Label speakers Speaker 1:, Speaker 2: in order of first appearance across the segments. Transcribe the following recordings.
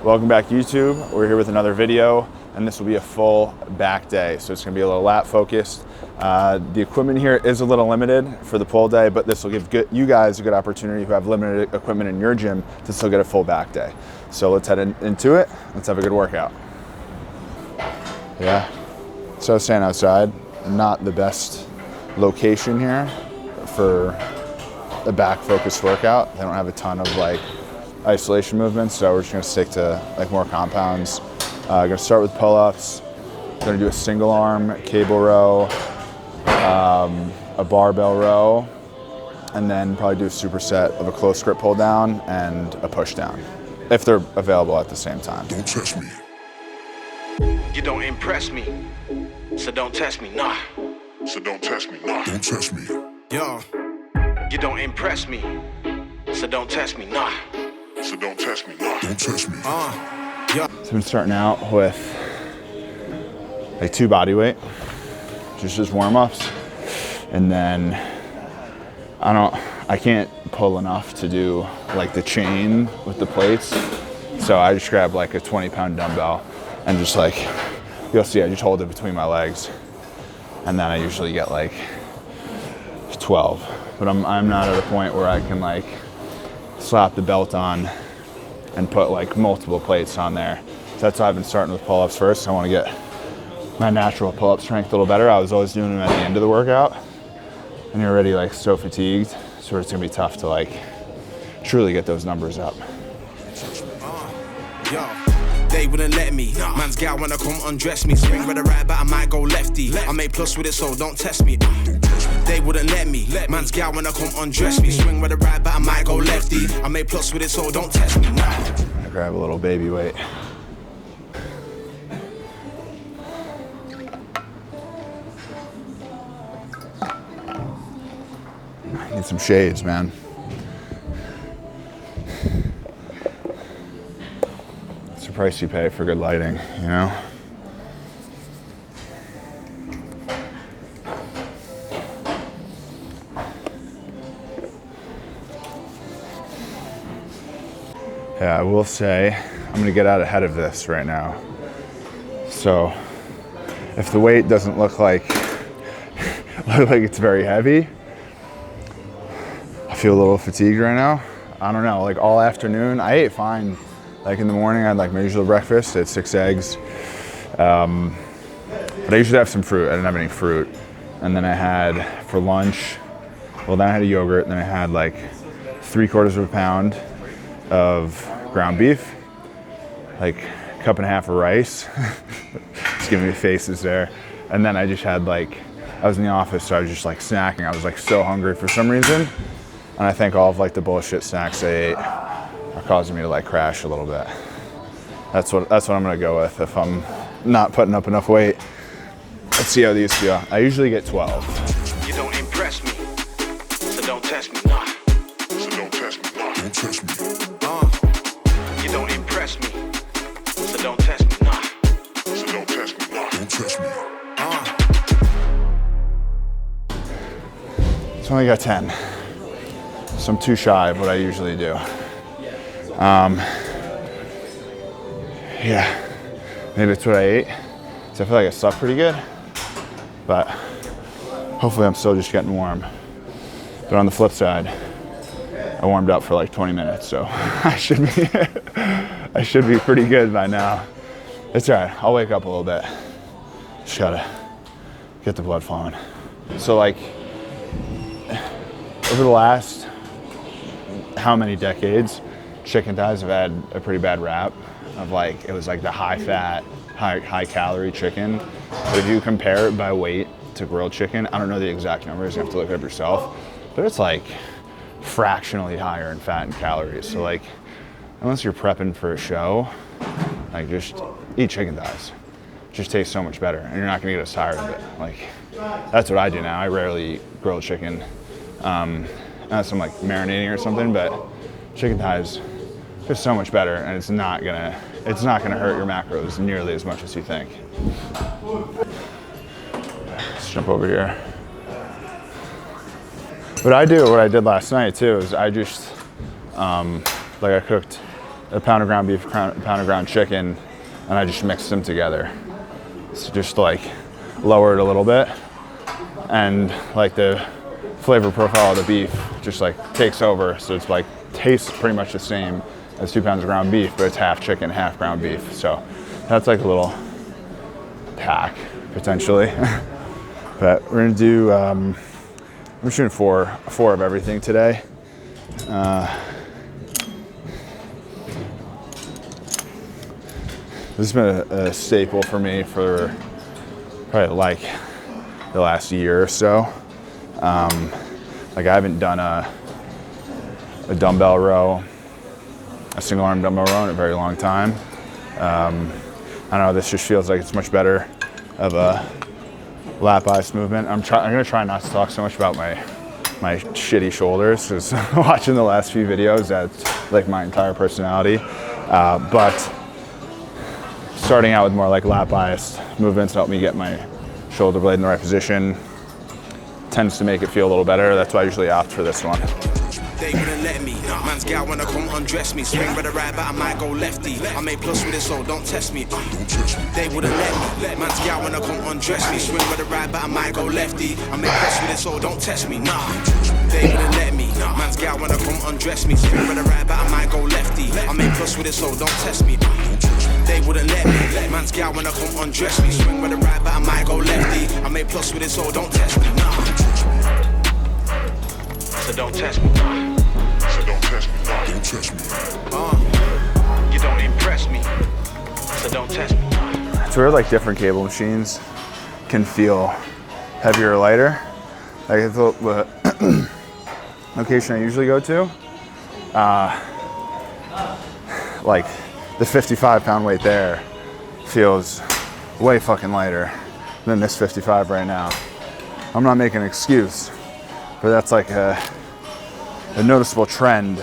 Speaker 1: Welcome back, YouTube. We're here with another video, and this will be a full back day. So it's gonna be a little lat focused. The equipment here is a little limited for the pull day, but this will give you guys a good opportunity who have limited equipment in your gym to still get a full back day. So let's head into it. Let's have a good workout. Yeah, so staying outside, not the best location here for a back focused workout. They don't have a ton of like isolation movements, so we're just gonna stick to like more compounds. Gonna start with pull-ups. Gonna do a single arm cable row, a barbell row, and then probably do a superset of a close grip pull down and a push down, if they're available at the same time.
Speaker 2: Don't test me.
Speaker 3: You don't impress me, so don't test me, nah.
Speaker 2: So don't test me. Nah. Don't test me.
Speaker 3: Yo, you don't impress me, so don't test me, nah.
Speaker 2: So don't test me. Nah. Don't test me.
Speaker 3: Yeah.
Speaker 1: So I've been starting out with like 2 body weight, just warm-ups, and then I can't pull enough to do like the chain with the plates, so I just grab like a 20-pound dumbbell and just like, you'll see, I just hold it between my legs, and then I usually get like 12. But I'm not at a point where I can like slap the belt on and put like multiple plates on there. So that's why I've been starting with pull-ups first. I want to get my natural pull-up strength a little better. I was always doing them at the end of the workout, and you're already like so fatigued, so it's gonna be tough to like truly get those numbers up.
Speaker 3: They wouldn't let me. Man's gal wanna come undress me. Swing with the right, but I might go lefty. I make plus with it, so don't test me. They wouldn't let me. Man's gal wanna come undress me. Swing with the right, but I might go lefty. I make plus with it, so don't test me.
Speaker 1: I grab a little baby weight. I need some shades, man. It's the price you pay for good lighting, you know? Yeah, I will say, I'm gonna get out ahead of this right now. So, if the weight doesn't look like it's very heavy, I feel a little fatigued right now. I don't know, like all afternoon, I ate fine. Like in the morning, I had like my usual breakfast, I had 6 eggs. But I usually have some fruit, I didn't have any fruit. And then I had, for lunch, then I had a yogurt, then I had like 3/4 of a pound of ground beef, like a cup and a half of rice. Just giving me faces there. And then I just had like, I was in the office, so I was just like snacking. I was like so hungry for some reason. And I think all of like the bullshit snacks I ate are causing me to like crash a little bit. That's what I'm gonna go with if I'm not putting up enough weight. Let's see how these feel. I usually get 12.
Speaker 3: You don't impress me, so don't test me, nah.
Speaker 2: So don't test me. Nah. Don't test me.
Speaker 3: You don't impress me, so don't test me, nah.
Speaker 2: So don't test me. Nah. Don't test me.
Speaker 1: It's only got 10. So I'm too shy of what I usually do. Yeah, maybe it's what I ate. So I feel like I slept pretty good, but hopefully I'm still just getting warm. But on the flip side, I warmed up for like 20 minutes, so I should be pretty good by now. It's all right, I'll wake up a little bit. Just gotta get the blood flowing. So like, over the last how many decades, chicken thighs have had a pretty bad rap of like, it was like the high fat, high calorie chicken. But if you compare it by weight to grilled chicken, I don't know the exact numbers, you have to look it up yourself, but it's like fractionally higher in fat and calories. So like, unless you're prepping for a show, like just eat chicken thighs. It just tastes so much better and you're not gonna get as tired of it. Like, that's what I do now. I rarely eat grilled chicken. Unless I'm like marinating or something, but chicken thighs just so much better, and it's not gonna hurt your macros nearly as much as you think. Let's jump over here. What I did last night too is I just like I cooked a pound of ground beef, a pound of ground chicken, and I just mix them together. So just like lower it a little bit, and like the flavor profile of the beef just like takes over. So it's like tastes pretty much the same as 2 pounds of ground beef, but it's half chicken, half ground beef. So that's like a little hack potentially. But we're gonna do, I'm shooting four of everything today. This has been a staple for me for probably like the last year or so. Like I haven't done a dumbbell row, a single arm dumbbell row in a very long time. I don't know, this just feels like it's much better of a lat bias movement. I'm gonna try not to talk so much about my shitty shoulders, because watching the last few videos, that's like my entire personality. But starting out with more like lat biased movements help me get my shoulder blade in the right position. Tends to make it feel a little better. That's why I usually opt for this one.
Speaker 3: They wouldn't let me. Man's gal wanna come undress me. Swing with the right, but I might go lefty. I made plus with it, so don't test me. They wouldn't let me. Man's gal wanna come undress me. Swing with the right, but I might go lefty. I made plus with it, so don't test me. Nah. They wouldn't let me. Man's gal wanna come undress me. Swing with the right, but I might go lefty. I made plus with it, so don't test me. They wouldn't let me. Man's gal wanna come undress me. Swing with the right, but I might go lefty. I made plus with it, so don't test me. Nah. So don't test me.
Speaker 2: So don't test me. Don't test me.
Speaker 3: You don't impress me. So don't test me.
Speaker 1: It's weird, like different cable machines can feel heavier or lighter. Like the location I usually go to, like the 55-pound weight there feels way fucking lighter than this 55 right now. I'm not making an excuse, but that's like a noticeable trend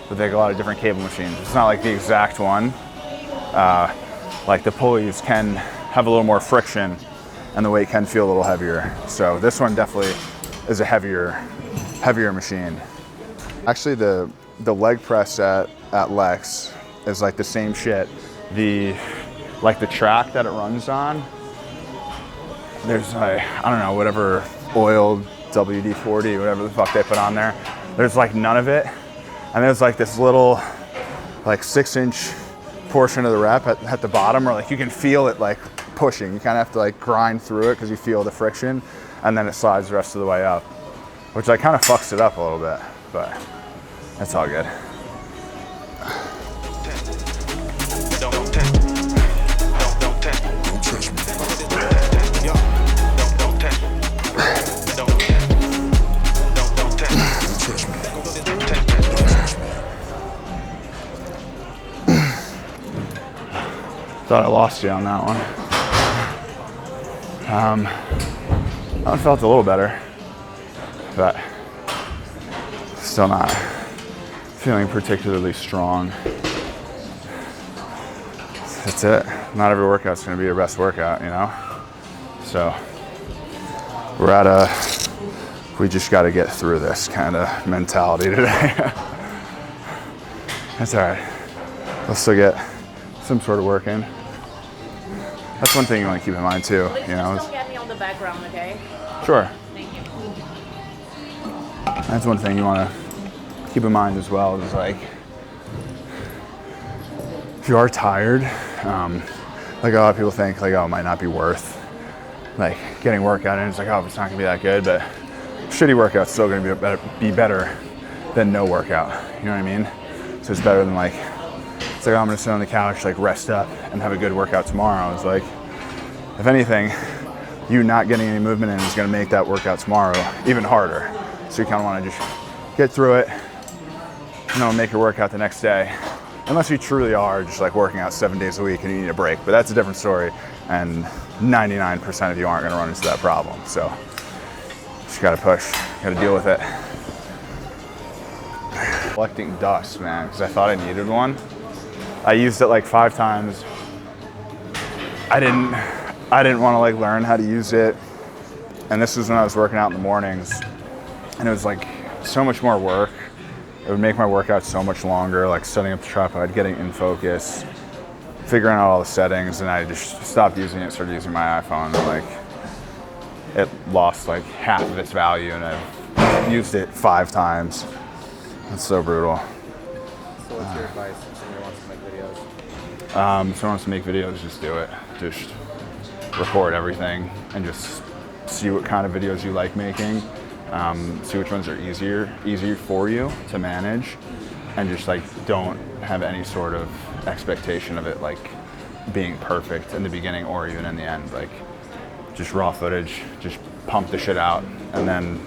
Speaker 1: with like a lot of different cable machines. It's not like the exact one. Like the pulleys can have a little more friction and the weight can feel a little heavier. So this one definitely is a heavier machine. Actually the leg press at Lex is like the same shit. The track that it runs on, there's like, I don't know, whatever oiled WD-40, whatever the fuck they put on there. There's like none of it. And there's like this little like 6-inch portion of the rep at the bottom where like you can feel it like pushing. You kind of have to like grind through it because you feel the friction, and then it slides the rest of the way up, which like kind of fucks it up a little bit, but that's all good. Thought I lost you on that one. That one felt a little better, but still not feeling particularly strong. That's it. Not every workout's gonna be your best workout, you know? So we're at we just gotta get through this kind of mentality today. That's all right. We'll still get some sort of work in. That's one thing you want to keep in mind too.
Speaker 4: Please
Speaker 1: you know,
Speaker 4: just don't get me on the background, okay?
Speaker 1: Sure.
Speaker 4: Thank you.
Speaker 1: That's one thing you want to keep in mind as well. Is like, if you are tired, like a lot of people think like, oh, it might not be worth like getting workout in. It's like, oh, it's not gonna be that good, but shitty workout's still gonna be better than no workout. You know what I mean? So it's better than like, it's like, oh, I'm gonna sit on the couch, like rest up and have a good workout tomorrow. It's like, if anything, you not getting any movement in is gonna make that workout tomorrow even harder. So you kind of want to just get through it, you know, make your workout the next day. Unless you truly are just like working out 7 days a week and you need a break, but that's a different story. And 99% of you aren't gonna run into that problem. So just gotta push, gotta deal with it. Collecting dust, man, because I thought I needed one. I used it like 5 times. I didn't want to like learn how to use it. And this was when I was working out in the mornings, and it was like so much more work it would make my workout so much longer, like setting up the tripod, getting in focus, figuring out all the settings, and I just stopped using it, started using my iPhone, and like it lost like half of its value, and I've used it 5 times. It's so brutal.
Speaker 4: So what's your advice if somebody wants to make videos?
Speaker 1: If someone wants to make videos, just do it. Just record everything and just see what kind of videos you like making. See which ones are easier for you to manage, and just like don't have any sort of expectation of it like being perfect in the beginning or even in the end. Like just raw footage, just pump the shit out, and then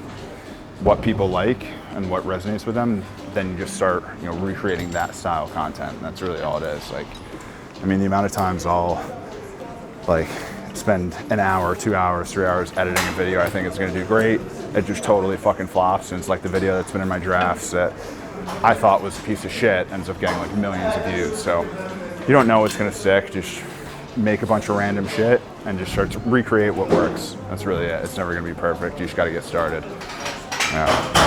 Speaker 1: what people like and what resonates with them, then you just start, you know, recreating that style content. And that's really all it is. Like, I mean, the amount of times I'll like spend an hour, 2 hours, 3 hours editing a video I think it's gonna do great. It just totally fucking flops, and it's like the video that's been in my drafts that I thought was a piece of shit ends up getting like millions of views. So you don't know what's gonna stick. Just make a bunch of random shit and just start to recreate what works. That's really it. It's never gonna be perfect. You just gotta get started. Yeah.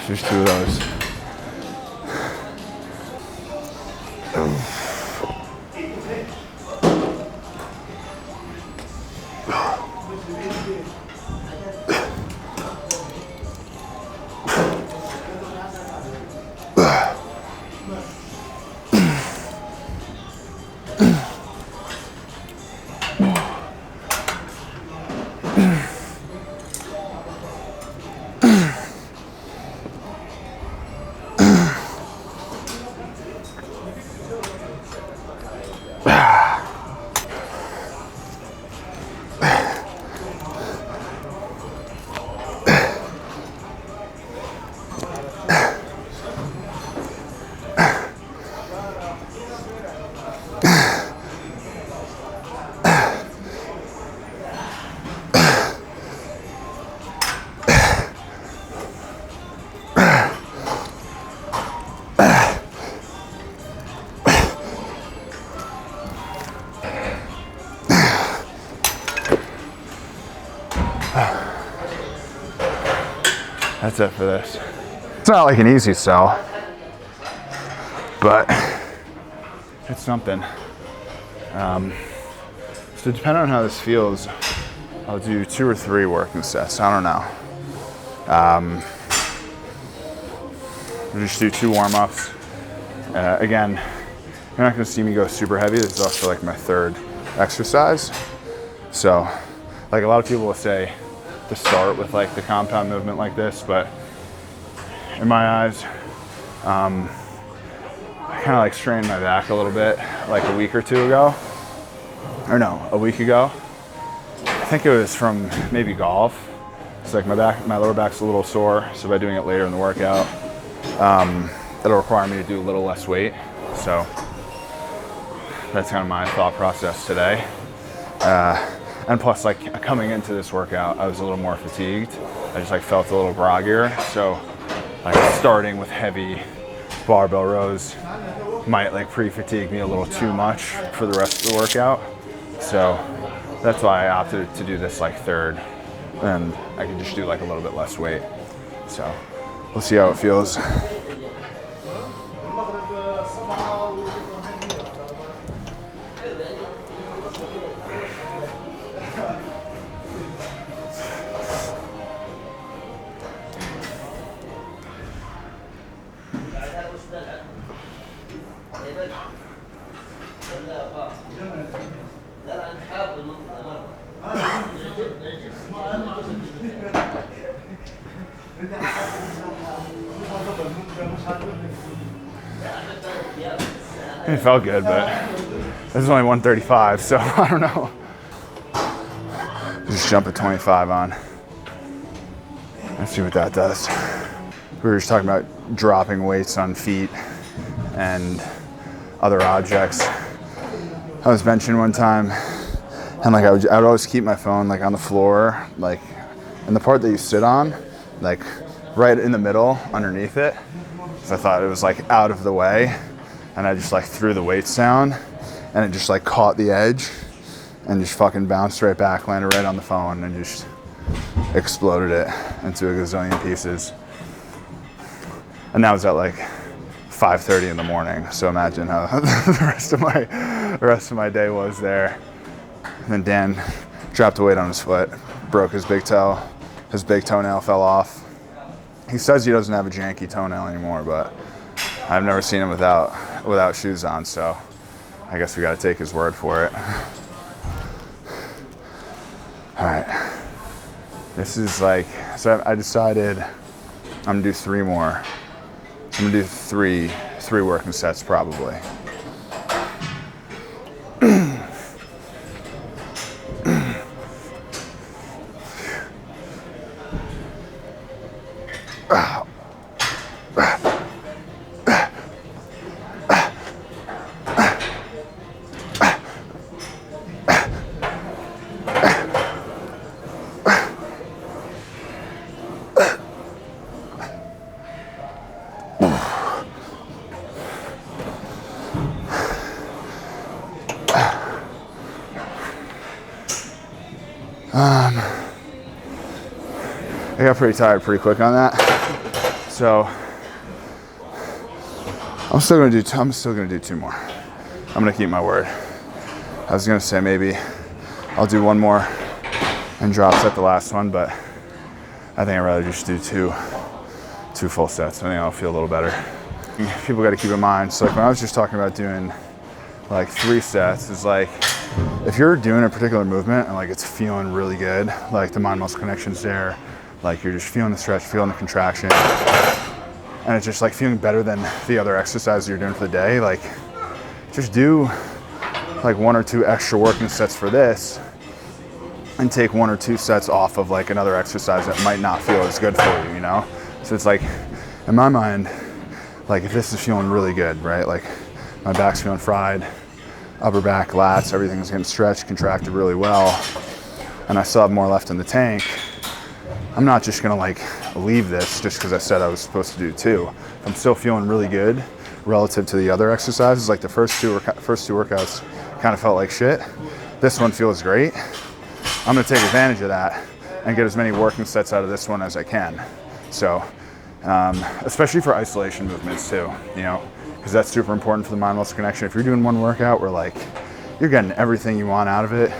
Speaker 1: Just 2 of those. That's it for this. It's not like an easy sell, but it's something. So depending on how this feels, I'll do 2 or 3 working sets. I don't know. I'll just do 2 warm-ups. Again, you're not gonna see me go super heavy. This is also like my 3rd exercise. So, like a lot of people will say to start with like the compound movement like this, but in my eyes, I kind of like strained my back a little bit like a week or 2 ago. Or no, a week ago. I think it was from maybe golf. It's like my lower back's a little sore, so by doing it later in the workout, it'll require me to do a little less weight. So that's kind of my thought process today. And plus, like coming into this workout, I was a little more fatigued. I just like felt a little groggier. So like starting with heavy barbell rows might like pre-fatigue me a little too much for the rest of the workout. So that's why I opted to do this like third, and I can just do like a little bit less weight. So we'll see how it feels. It felt good, but this is only 135, so I don't know. Just jump at 25 on. Let's see what that does. We were just talking about dropping weights on feet and other objects. I was benching one time, and like I would always keep my phone like on the floor, like in the part that you sit on, like right in the middle underneath it. So I thought it was like out of the way, and I just like threw the weights down, and it just like caught the edge and just fucking bounced right back, landed right on the phone, and just exploded it into a gazillion pieces. And that was at like 5:30 in the morning. So imagine how the rest of my day was there. And then Dan dropped a weight on his foot, broke his big toe. His big toenail fell off. He says he doesn't have a janky toenail anymore, but I've never seen him without shoes on, so I guess we got to take his word for it. All right. This is like, so I decided I'm gonna do 3 more. I'm gonna do three working sets probably. I got pretty tired pretty quick on that, so I'm still gonna do 2 more. I'm gonna keep my word. I was gonna say maybe I'll do 1 more and drop set the last one, but I think I'd rather just do two full sets. I think I'll feel a little better. People got to keep in mind. So like when I was just talking about doing like 3 sets, is like if you're doing a particular movement and like it's feeling really good, like the mind muscle connection's there, like you're just feeling the stretch, feeling the contraction, and it's just like feeling better than the other exercises you're doing for the day, like just do like 1 or 2 extra working sets for this and take 1 or 2 sets off of like another exercise that might not feel as good for you, you know? So it's like, in my mind, like if this is feeling really good, right? Like my back's feeling fried, upper back, lats, everything's getting stretched, contracted really well, and I still have more left in the tank, I'm not just gonna like leave this just because I said I was supposed to do 2. If I'm still feeling really good relative to the other exercises, like the first two workouts kind of felt like shit. This one feels great. I'm gonna take advantage of that and get as many working sets out of this one as I can. So, especially for isolation movements too, you know, because that's super important for the mind muscle connection. If you're doing one workout where like you're getting everything you want out of it,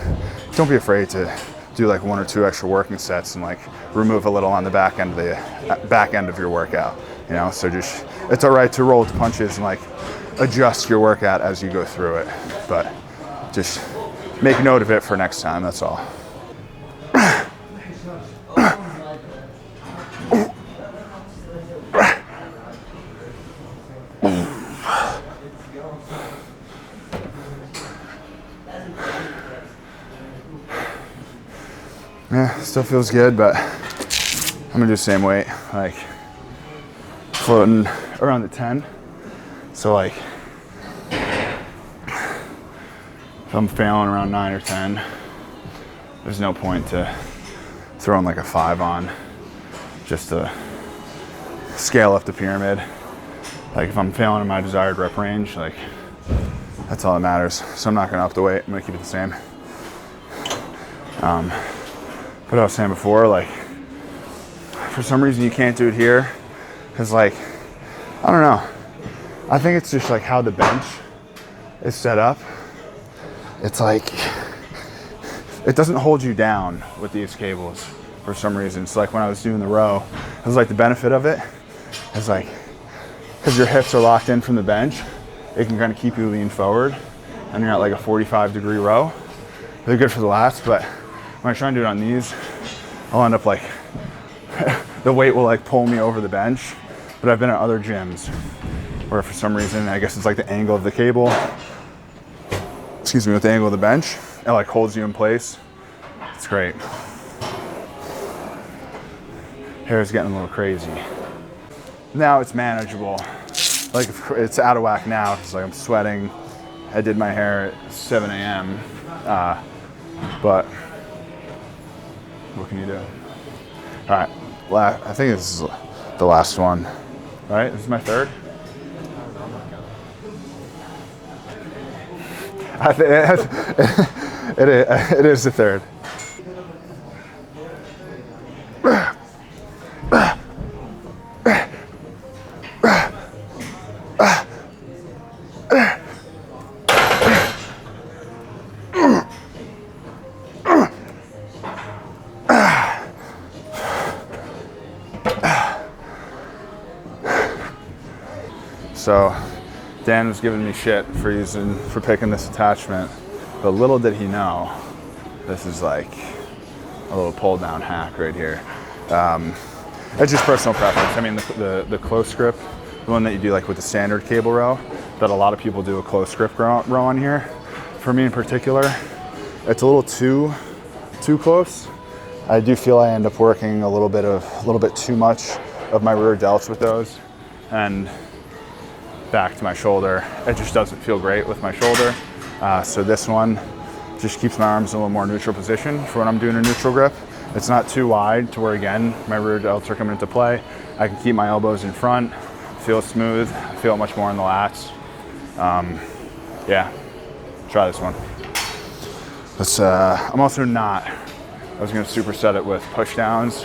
Speaker 1: don't be afraid to do like 1 or 2 extra working sets and like remove a little on the back end of your workout, you know. So just, it's all right to roll with the punches and like adjust your workout as you go through it, but just make note of it for next time, that's all. Yeah, still feels good, but I'm gonna do the same weight, like floating around the 10. So like, if I'm failing around 9 or 10, there's no point to throwing like a 5 on just to scale up the pyramid. Like if I'm failing in my desired rep range, like that's all that matters. So I'm not gonna up the weight, I'm gonna keep it the same. But I was saying before, like for some reason you can't do it here, because like, I don't know. I think it's just like how the bench is set up. It's like, it doesn't hold you down with these cables for some reason. So like when I was doing the row, it was like the benefit of it is like, because your hips are locked in from the bench, it can kind of keep you lean forward and you're at like a 45-degree row. They're good for the lats, but when I try and do it on these, I'll end up like, the weight will like pull me over the bench. But I've been at other gyms where for some reason, I guess it's like the angle of the cable, excuse me, with the angle of the bench, it like holds you in place. It's great. Hair's getting a little crazy. Now it's manageable. Like it's out of whack now because like I'm sweating. I did my hair at 7 a.m. But what can you do? All right, I think this is the last one. Right, this is my third. I think it is the third. So Dan was giving me shit for picking this attachment, but little did he know, this is like a little pull down hack right here. It's just personal preference. I mean, the close grip, the one that you do like with the standard cable row, that a lot of people do a close grip row on here. For me in particular, it's a little too close. I do feel I end up working a little bit too much of my rear delts with those, and back to my shoulder. It just doesn't feel great with my shoulder. So this one just keeps my arms in a little more neutral position for when I'm doing a neutral grip. It's not too wide to where, again, my rear delts are coming into play. I can keep my elbows in front, feel smooth, feel it much more in the lats. Yeah, try this one. I'm also not, I was gonna superset it with push downs.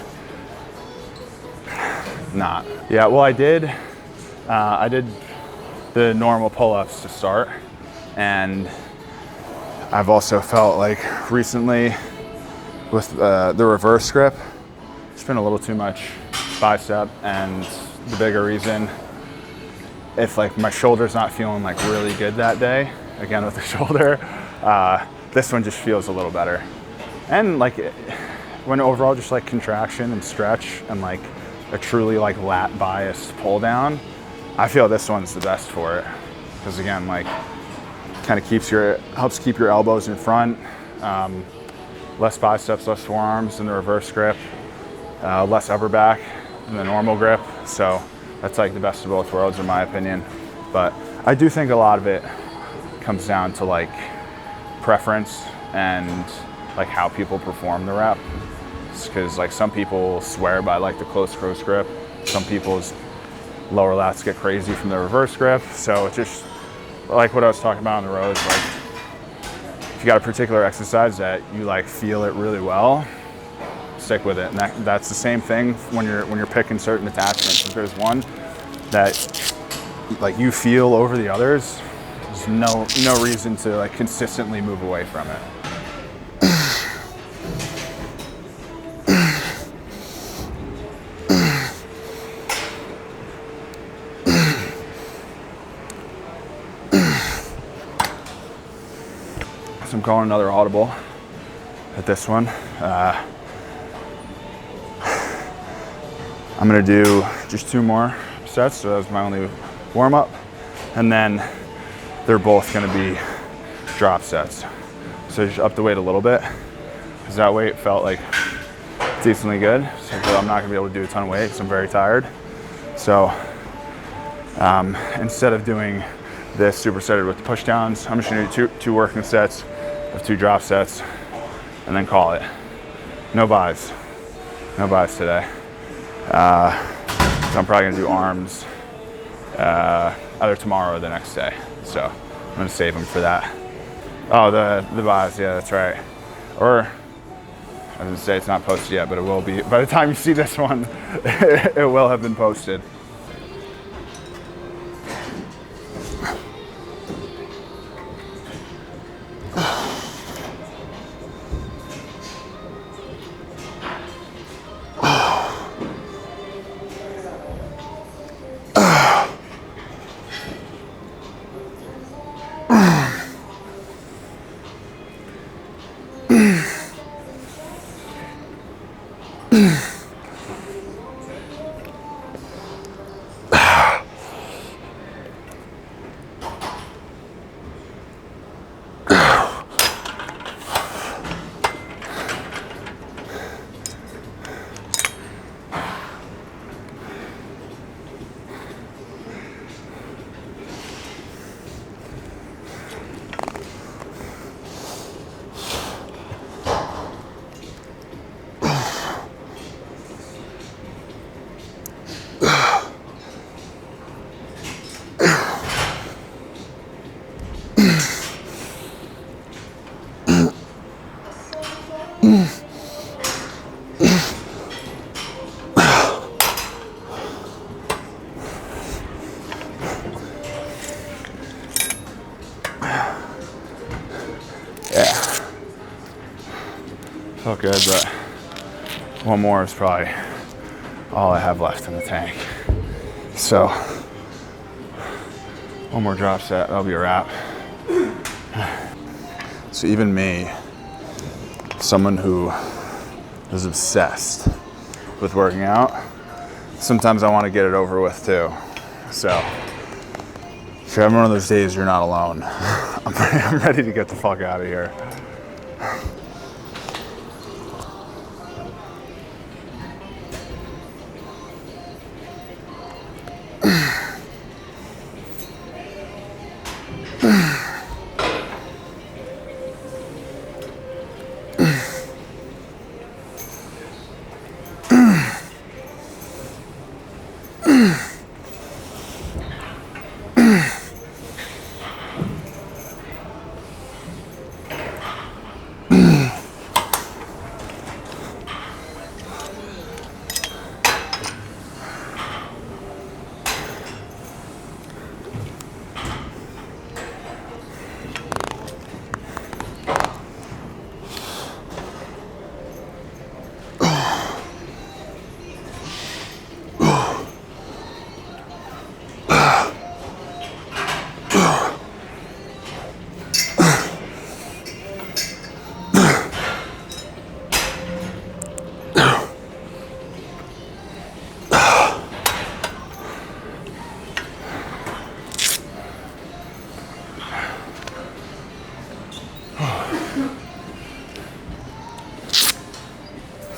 Speaker 1: Not. Yeah, well I did the normal pull-ups to start, and I've also felt like recently with the reverse grip, it's been a little too much bicep, and the bigger reason, if like my shoulder's not feeling like really good that day, again with the shoulder, this one just feels a little better. And like when overall just like contraction and stretch and like a truly like lat biased pull down, I feel this one's the best for it, because again, like kind of helps keep your elbows in front, less biceps, less forearms in the reverse grip, less upper back in the normal grip. So that's like the best of both worlds in my opinion. But I do think a lot of it comes down to like preference and like how people perform the rep. Because like some people swear by like the close grip, some people's lower lats get crazy from the reverse grip. So it's just like what I was talking about on the rows, like if you got a particular exercise that you like feel it really well, stick with it. And that's the same thing when you're picking certain attachments. If there's one that like you feel over the others, there's no reason to like consistently move away from it. So I'm calling another audible at this one. I'm gonna do just 2 more sets, so that's my only warm up. And then they're both gonna be drop sets. So just up the weight a little bit, because that weight felt like decently good. So I'm not gonna be able to do a ton of weight because I'm very tired. So instead of doing this supersetted with the push downs, I'm just gonna do two working sets of 2 drop sets and then call it. No buys today. So I'm probably gonna do arms either tomorrow or the next day. So I'm gonna save them for that. Oh, the buys, yeah, that's right. Or I was gonna say it's not posted yet, but it will be. By the time you see this one, it will have been posted. Felt good, but one more is probably all I have left in the tank. So one more drop set, that'll be a wrap. So even me, someone who is obsessed with working out, sometimes I want to get it over with too. So if you're having one of those days, you're not alone. I'm ready to get the fuck out of here.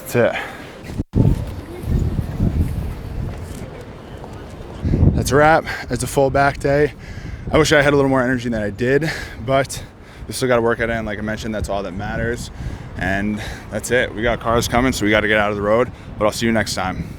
Speaker 1: That's it. That's a wrap. It's a full back day. I wish I had a little more energy than I did, but we still got to work it in. Like I mentioned, that's all that matters. And that's it. We got cars coming, so we got to get out of the road. But I'll see you next time.